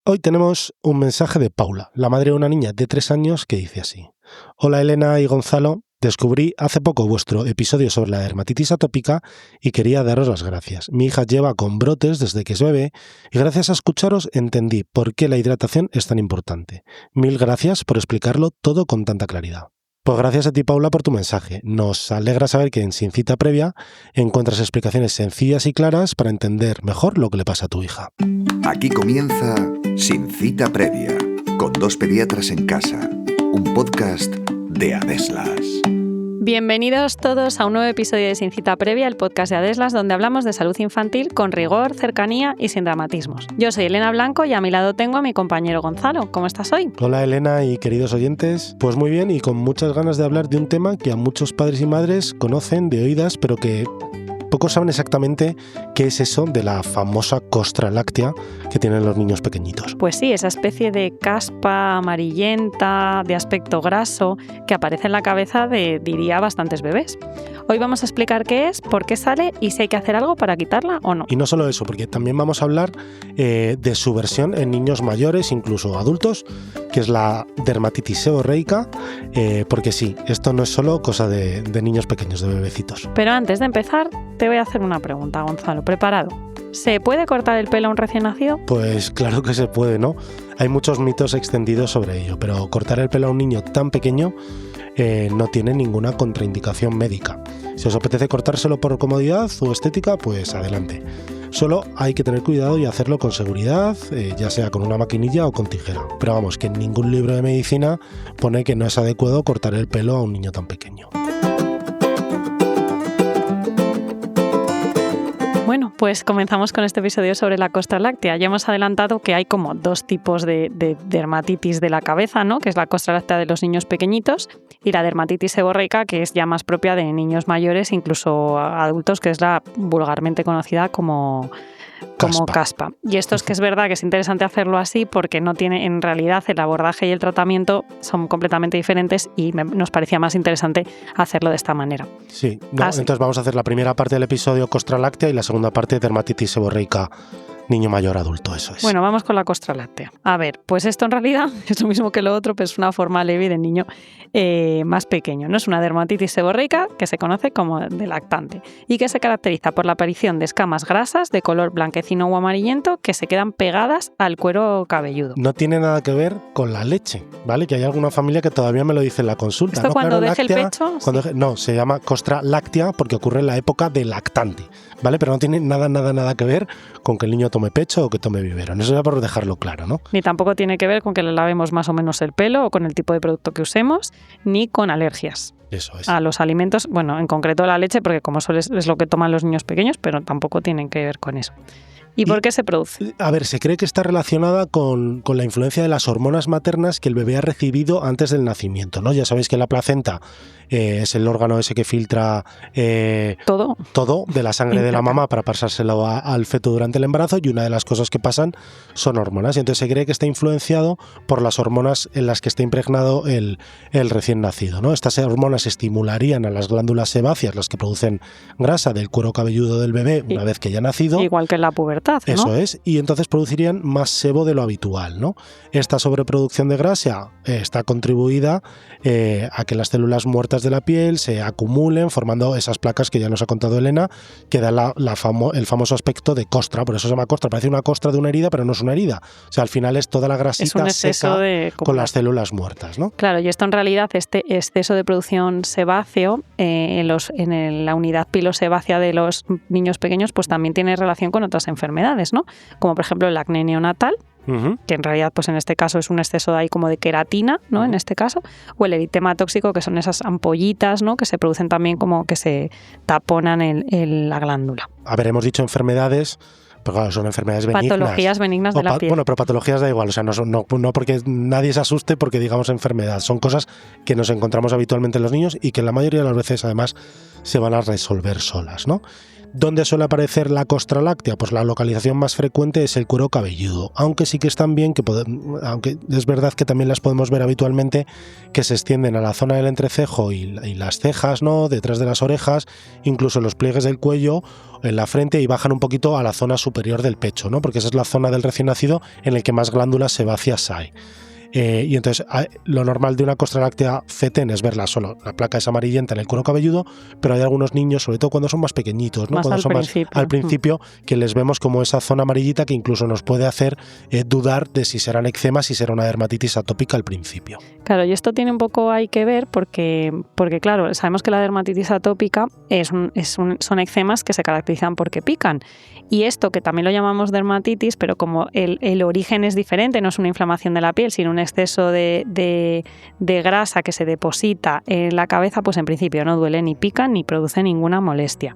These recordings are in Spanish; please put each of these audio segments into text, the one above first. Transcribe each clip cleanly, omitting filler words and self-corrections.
Hoy tenemos un mensaje de Paula, la madre de una niña de 3 años, que dice así: Hola Elena y Gonzalo, descubrí hace poco vuestro episodio sobre la dermatitis atópica y quería daros las gracias. Mi hija lleva con brotes desde que es bebé y gracias a escucharos entendí por qué la hidratación es tan importante. Mil gracias por explicarlo todo con tanta claridad. Pues gracias a ti, Paula, por tu mensaje. Nos alegra saber que en Sin Cita Previa encuentras explicaciones sencillas y claras para entender mejor lo que le pasa a tu hija. Aquí comienza Sin Cita Previa, con 2 pediatras en casa, un podcast de Adeslas. Bienvenidos todos a un nuevo episodio de Sin Cita Previa, el podcast de Adeslas, donde hablamos de salud infantil con rigor, cercanía y sin dramatismos. Yo soy Elena Blanco y a mi lado tengo a mi compañero Gonzalo. ¿Cómo estás hoy? Hola Elena y queridos oyentes, pues muy bien y con muchas ganas de hablar de un tema que a muchos padres y madres conocen de oídas, pero que pocos saben exactamente qué es eso de la famosa costra láctea que tienen los niños pequeñitos. Pues sí, esa especie de caspa amarillenta, de aspecto graso, que aparece en la cabeza de, diría, bastantes bebés. Hoy vamos a explicar qué es, por qué sale y si hay que hacer algo para quitarla o no. Y no solo eso, porque también vamos a hablar de su versión en niños mayores, incluso adultos, que es la dermatitis seborreica, porque sí, esto no es solo cosa de niños pequeños, de bebecitos. Pero antes de empezar, te voy a hacer una pregunta, Gonzalo. ¿Preparado? ¿Se puede cortar el pelo a un recién nacido? Pues claro que se puede, ¿no? Hay muchos mitos extendidos sobre ello, pero cortar el pelo a un niño tan pequeño no tiene ninguna contraindicación médica. Si os apetece cortárselo por comodidad o estética, pues adelante. Solo hay que tener cuidado y hacerlo con seguridad, ya sea con una maquinilla o con tijera. Pero vamos, que en ningún libro de medicina pone que no es adecuado cortar el pelo a un niño tan pequeño. Bueno, pues comenzamos con este episodio sobre la costra láctea. Ya hemos adelantado que hay como 2 tipos de dermatitis de la cabeza, ¿no? Que es la costra láctea de los niños pequeñitos y la dermatitis seborreica, que es ya más propia de niños mayores, incluso adultos, que es la vulgarmente conocida como caspa. Y esto es que es verdad que es interesante hacerlo así porque no tiene, en realidad, el abordaje y el tratamiento son completamente diferentes y nos parecía más interesante hacerlo de esta manera. Sí, entonces vamos a hacer la primera parte del episodio costra láctea y la segunda parte dermatitis seborreica niño mayor adulto, eso es. Bueno, vamos con la costra láctea. A ver, pues esto en realidad es lo mismo que lo otro, pero es una forma leve de niño más pequeño, ¿no? Es una dermatitis seborreica que se conoce como de lactante y que se caracteriza por la aparición de escamas grasas de color blanquecino o amarillento que se quedan pegadas al cuero cabelludo. No tiene nada que ver con la leche, ¿vale? Que hay alguna familia que todavía me lo dice en la consulta. ¿Esto ¿no? cuando Claro, deje láctea, el pecho? Cuando no, se llama costra láctea porque ocurre en la época de lactante, ¿vale? Pero no tiene nada que ver con que el niño tome pecho o que tome biberón. Eso ya por dejarlo claro, ¿no? Ni tampoco tiene que ver con que le lavemos más o menos el pelo o con el tipo de producto que usemos, ni con alergias. Eso es. A los alimentos, bueno, en concreto la leche, porque como es lo que toman los niños pequeños, pero tampoco tienen que ver con eso. ¿Y por qué se produce? A ver, se cree que está relacionada con la influencia de las hormonas maternas que el bebé ha recibido antes del nacimiento, ¿no? Ya sabéis que la placenta es el órgano ese que filtra todo de la sangre de la mamá para pasárselo al feto durante el embarazo, y una de las cosas que pasan son hormonas. Y entonces se cree que está influenciado por las hormonas en las que está impregnado el recién nacido, ¿no? Estas hormonas estimularían a las glándulas sebáceas, las que producen grasa del cuero cabelludo del bebé una vez que ya ha nacido. Igual que en la pubertad, ¿no? Eso es, y entonces producirían más sebo de lo habitual, ¿no? Esta sobreproducción de grasa está contribuida a que las células muertas de la piel se acumulen formando esas placas que ya nos ha contado Elena, que da el famoso aspecto de costra. Por eso se llama costra, parece una costra de una herida, pero no es una herida. O sea, al final es toda la grasita seca con las células muertas, ¿no? Claro, y esto en realidad, este exceso de producción sebáceo en la unidad pilosebácea de los niños pequeños, pues también tiene relación con otras enfermedades, ¿no? Como por ejemplo el acné neonatal, que en realidad pues en este caso es un exceso de ahí como de queratina, ¿no? En este caso, o el eritema tóxico, que son esas ampollitas, ¿no? Que se producen también como que se taponan en la glándula. A ver, hemos dicho enfermedades, pero claro, son enfermedades benignas. Patologías benignas de la piel. Bueno, pero patologías da igual, o sea, no porque nadie se asuste porque digamos enfermedad, son cosas que nos encontramos habitualmente en los niños y que la mayoría de las veces además se van a resolver solas, ¿no? ¿Dónde suele aparecer la costra láctea? Pues la localización más frecuente es el cuero cabelludo, aunque sí que están bien, aunque es verdad que también las podemos ver habitualmente que se extienden a la zona del entrecejo y las cejas, ¿no? Detrás de las orejas, incluso en los pliegues del cuello, en la frente, y bajan un poquito a la zona superior del pecho, ¿no? Porque esa es la zona del recién nacido en el que más glándulas sebáceas hay. Y entonces lo normal de una costra láctea fetén es verla solo, la placa es amarillenta en el cuero cabelludo, pero hay algunos niños, sobre todo cuando son más pequeñitos, ¿no? Cuando son más al principio, que les vemos como esa zona amarillita que incluso nos puede hacer dudar de si serán eczemas, si será una dermatitis atópica al principio. Claro, y esto tiene un poco hay que ver porque claro, sabemos que la dermatitis atópica son eczemas que se caracterizan porque pican. Y esto, que también lo llamamos dermatitis, pero como el origen es diferente, no es una inflamación de la piel, sino un exceso de grasa que se deposita en la cabeza, pues en principio no duele ni pica ni produce ninguna molestia.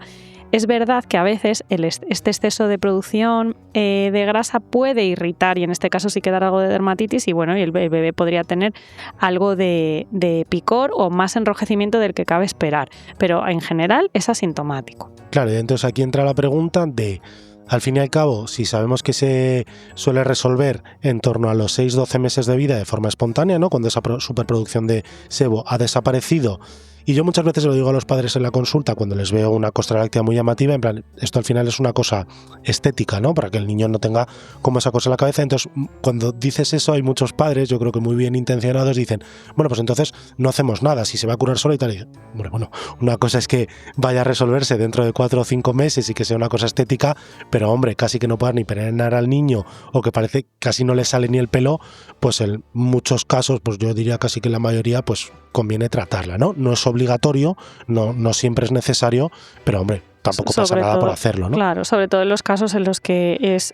Es verdad que a veces este exceso de producción de grasa puede irritar, y en este caso sí que dar algo de dermatitis, y bueno, y el bebé podría tener algo de picor o más enrojecimiento del que cabe esperar, pero en general es asintomático. Claro, y entonces aquí entra la pregunta de, al fin y al cabo, si sabemos que se suele resolver en torno a los 6-12 meses de vida de forma espontánea, ¿no? Cuando esa superproducción de sebo ha desaparecido. Y yo muchas veces lo digo a los padres en la consulta cuando les veo una costra láctea muy llamativa, en plan, esto al final es una cosa estética, ¿no? Para que el niño no tenga como esa cosa en la cabeza. Entonces, cuando dices eso, hay muchos padres, yo creo que muy bien intencionados, dicen, bueno, pues entonces no hacemos nada, si se va a curar solo y tal. Y bueno, una cosa es que vaya a resolverse dentro de 4 o 5 meses y que sea una cosa estética, pero hombre, casi que no pueda ni perennar al niño o que parece casi no le sale ni el pelo, pues en muchos casos, pues yo diría casi que en la mayoría, pues conviene tratarla, ¿no? No es obligatorio, no siempre es necesario, pero hombre, tampoco pasa nada por hacerlo, ¿no? Claro, sobre todo en los casos en los que es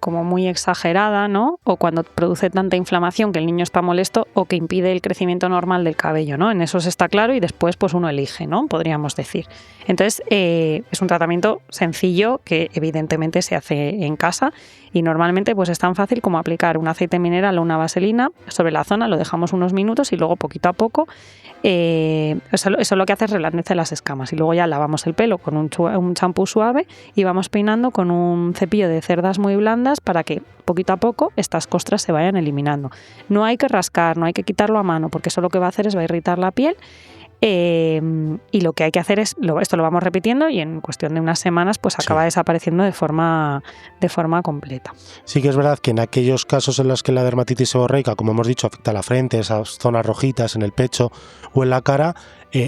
como muy exagerada, ¿no? O cuando produce tanta inflamación que el niño está molesto o que impide el crecimiento normal del cabello, ¿no? En eso está claro, y después pues uno elige, ¿no? Podríamos decir. Entonces es un tratamiento sencillo que evidentemente se hace en casa, y normalmente pues es tan fácil como aplicar un aceite mineral o una vaselina sobre la zona, lo dejamos unos minutos y luego poquito a poco eso lo que hace es reblandecer las escamas, y luego ya lavamos el pelo con un champú suave y vamos peinando con un cepillo de cerdas muy blandas para que poquito a poco estas costras se vayan eliminando. No hay que rascar, no hay que quitarlo a mano, porque eso lo que va a hacer es va a irritar la piel. Y lo que hay que hacer es, esto lo vamos repitiendo, y en cuestión de unas semanas pues acaba desapareciendo de forma completa. Sí que es verdad que en aquellos casos en los que la dermatitis seborreica, como hemos dicho, afecta a la frente, esas zonas rojitas en el pecho o en la cara,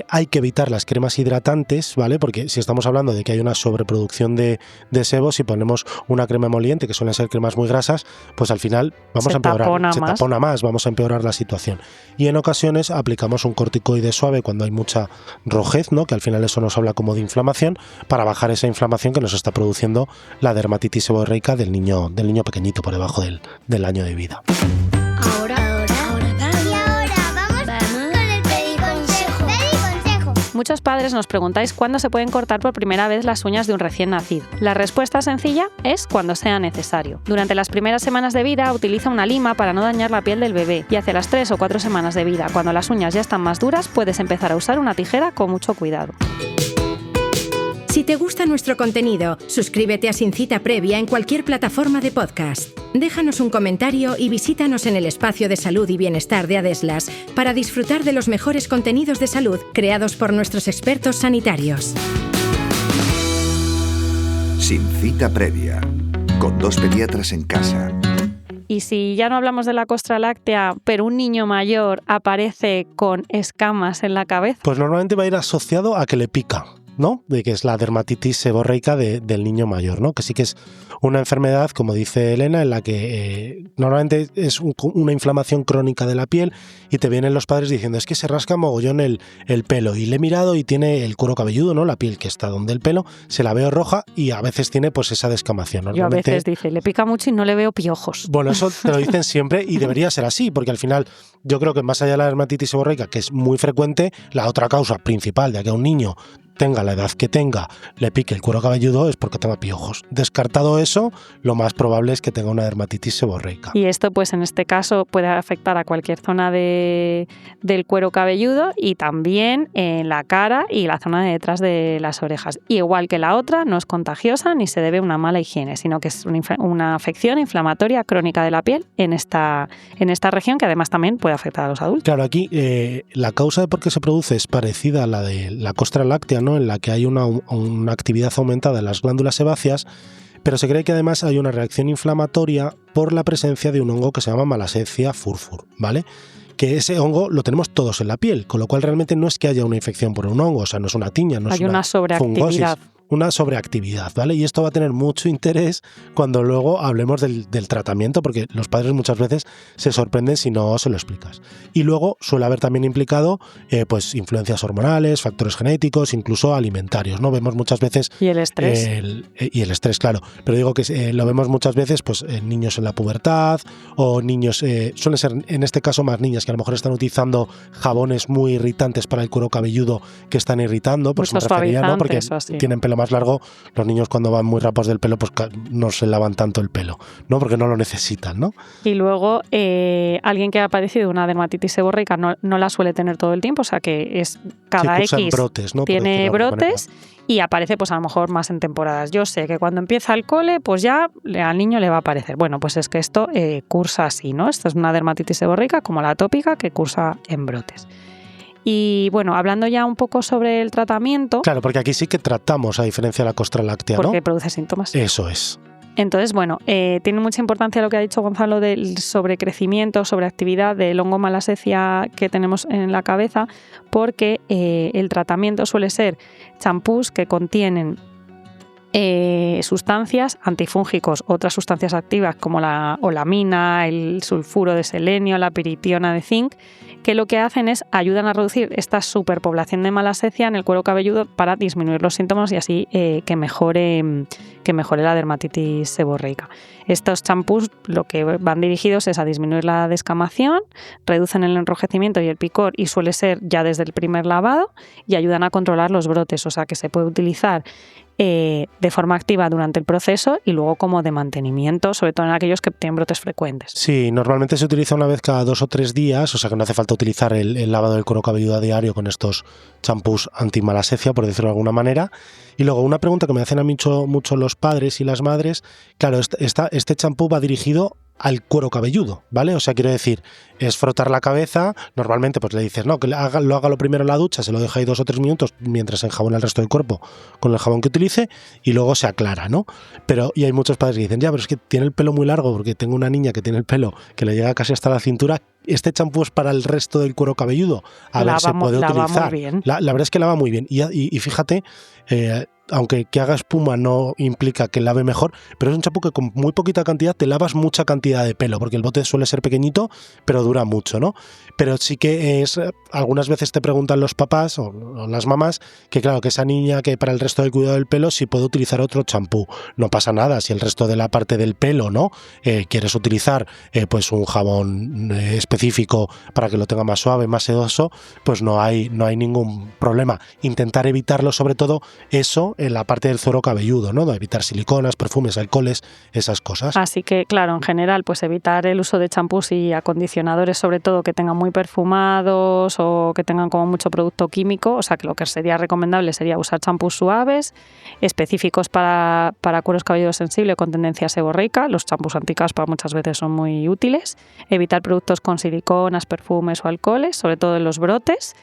hay que evitar las cremas hidratantes, ¿vale? Porque si estamos hablando de que hay una sobreproducción de sebo, si ponemos una crema emoliente, que suelen ser cremas muy grasas, pues al final vamos a empeorar, se tapona más, vamos a empeorar la situación. Y en ocasiones aplicamos un corticoide suave cuando hay mucha rojez, ¿no? Que al final eso nos habla como de inflamación, para bajar esa inflamación que nos está produciendo la dermatitis seborreica del niño pequeñito por debajo del año de vida. Muchos padres nos preguntáis cuándo se pueden cortar por primera vez las uñas de un recién nacido. La respuesta sencilla es cuando sea necesario. Durante las primeras semanas de vida utiliza una lima para no dañar la piel del bebé, y hacia las 3 o 4 semanas de vida, cuando las uñas ya están más duras, puedes empezar a usar una tijera con mucho cuidado. Si te gusta nuestro contenido, suscríbete a Sin Cita Previa en cualquier plataforma de podcast. Déjanos un comentario y visítanos en el espacio de salud y bienestar de Adeslas para disfrutar de los mejores contenidos de salud creados por nuestros expertos sanitarios. Sin Cita Previa, con 2 pediatras en casa. Y si ya no hablamos de la costra láctea, pero un niño mayor aparece con escamas en la cabeza, pues normalmente va a ir asociado a que le pica, ¿no? De que es la dermatitis seborreica del niño mayor, ¿no? Que sí que es una enfermedad, como dice Elena, en la que normalmente es una inflamación crónica de la piel, y te vienen los padres diciendo, es que se rasca mogollón el pelo, y le he mirado y tiene el cuero cabelludo, ¿no? La piel que está donde el pelo, se la veo roja, y a veces tiene pues esa descamación. Yo a veces dice, le pica mucho y no le veo piojos. Bueno, eso te lo dicen siempre, y debería ser así, porque al final yo creo que más allá de la dermatitis seborreica, que es muy frecuente, la otra causa principal de que a un niño tenga la edad que tenga, le pique el cuero cabelludo es porque tenga piojos. Descartado eso, lo más probable es que tenga una dermatitis seborreica. Y esto, pues en este caso, puede afectar a cualquier zona del cuero cabelludo y también en la cara y la zona de detrás de las orejas. Y igual que la otra, no es contagiosa ni se debe a una mala higiene, sino que es una afección inflamatoria crónica de la piel en esta región, que además también puede afectar a los adultos. Claro, aquí la causa de por qué se produce es parecida a la de la costra láctea, ¿no? En la que hay una actividad aumentada de las glándulas sebáceas, pero se cree que además hay una reacción inflamatoria por la presencia de un hongo que se llama Malassezia furfur, ¿vale? Que ese hongo lo tenemos todos en la piel, con lo cual realmente no es que haya una infección por un hongo, o sea, no es una tiña, no es una sobreactividad. Fungosis, una sobreactividad, ¿vale? Y esto va a tener mucho interés cuando luego hablemos del tratamiento, porque los padres muchas veces se sorprenden si no se lo explicas. Y luego suele haber también implicado pues influencias hormonales, factores genéticos, incluso alimentarios, ¿no? Vemos muchas veces... Y el estrés. Y el estrés, claro. Pero digo que lo vemos muchas veces pues en niños en la pubertad o niños... suelen ser en este caso más niñas que a lo mejor están utilizando jabones muy irritantes para el cuero cabelludo que están irritando, pues me refería, ¿no? Porque tienen pelo más largo, los niños cuando van muy rapados del pelo pues no se lavan tanto el pelo, ¿no? Porque no lo necesitan, ¿no? Y luego alguien que ha padecido una dermatitis seborreica no la suele tener todo el tiempo, o sea que es cada X brotes, ¿no? Tiene brotes y aparece pues a lo mejor más en temporadas. Yo sé que cuando empieza el cole pues ya al niño le va a aparecer. Bueno, pues es que esto cursa así, ¿no? Esto es una dermatitis seborreica como la atópica que cursa en brotes. Y bueno, hablando ya un poco sobre el tratamiento... Claro, porque aquí sí que tratamos, a diferencia de la costra láctea, ¿no? Porque produce síntomas. Eso es. Entonces, bueno, tiene mucha importancia lo que ha dicho Gonzalo del sobrecrecimiento, sobreactividad del hongo Malassezia que tenemos en la cabeza, porque el tratamiento suele ser champús que contienen sustancias antifúngicos, otras sustancias activas como la olamina, el sulfuro de selenio, la piritiona de zinc, que lo que hacen es ayudan a reducir esta superpoblación de Malassezia en el cuero cabelludo para disminuir los síntomas y así que mejore la dermatitis seborreica. Estos champús lo que van dirigidos es a disminuir la descamación, reducen el enrojecimiento y el picor y suele ser ya desde el primer lavado y ayudan a controlar los brotes, o sea que se puede utilizar de forma activa durante el proceso y luego como de mantenimiento, sobre todo en aquellos que tienen brotes frecuentes. Sí, normalmente se utiliza una vez cada 2 o 3 días, o sea que no hace falta utilizar el lavado del cuero cabelludo a diario con estos champús anti-Malassezia, por decirlo de alguna manera. Y luego una pregunta que me hacen a mí mucho los padres y las madres, claro, este champú va dirigido al cuero cabelludo, ¿vale? O sea, quiero decir, es frotar la cabeza, normalmente pues le dices, no, que lo haga lo primero en la ducha, se lo deja ahí 2 o 3 minutos mientras enjabona el resto del cuerpo con el jabón que utilice y luego se aclara, ¿no? Y hay muchos padres que dicen, ya, pero es que tiene el pelo muy largo porque tengo una niña que tiene el pelo que le llega casi hasta la cintura, ¿este champú es para el resto del cuero cabelludo? A ver, se puede utilizar. La verdad es que lava muy bien y fíjate, aunque que haga espuma no implica que lave mejor, pero es un champú que con muy poquita cantidad te lavas mucha cantidad de pelo, porque el bote suele ser pequeñito, pero dura mucho, ¿no? Pero sí que algunas veces te preguntan los papás o las mamás que claro, que esa niña que para el resto del cuidado del pelo sí puede utilizar otro champú. No pasa nada si el resto de la parte del pelo, ¿no? Quieres utilizar pues un jabón específico para que lo tenga más suave, más sedoso, pues no hay ningún problema. Intentar evitarlo, sobre todo eso en la parte del cuero cabelludo, ¿no? De evitar siliconas, perfumes, alcoholes, esas cosas. Así que, claro, en general, pues evitar el uso de champús y acondicionadores, sobre todo que tengan muy perfumados o que tengan como mucho producto químico, o sea que lo que sería recomendable sería usar champús suaves, específicos para cueros cabelludos sensibles con tendencia seborreica. Los champús anticaspa muchas veces son muy útiles. Evitar productos con siliconas, perfumes o alcoholes, sobre todo en los brotes,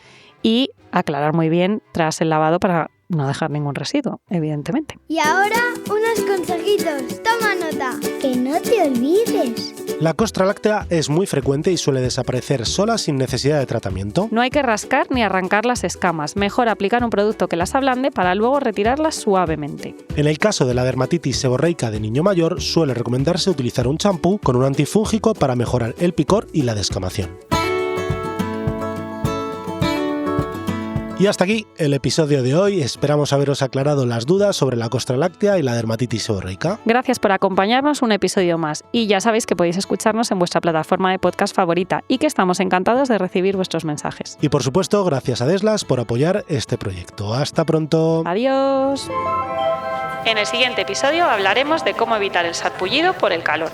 y aclarar muy bien tras el lavado para no dejar ningún residuo, evidentemente. Y ahora, unos consejitos. Toma nota. Que no te olvides. La costra láctea es muy frecuente y suele desaparecer sola sin necesidad de tratamiento. No hay que rascar ni arrancar las escamas. Mejor aplicar un producto que las ablande para luego retirarlas suavemente. En el caso de la dermatitis seborreica de niño mayor, suele recomendarse utilizar un champú con un antifúngico para mejorar el picor y la descamación. Y hasta aquí el episodio de hoy. Esperamos haberos aclarado las dudas sobre la costra láctea y la dermatitis seborreica. Gracias por acompañarnos un episodio más. Y ya sabéis que podéis escucharnos en vuestra plataforma de podcast favorita y que estamos encantados de recibir vuestros mensajes. Y por supuesto, gracias a Deslas por apoyar este proyecto. ¡Hasta pronto! ¡Adiós! En el siguiente episodio hablaremos de cómo evitar el sarpullido por el calor.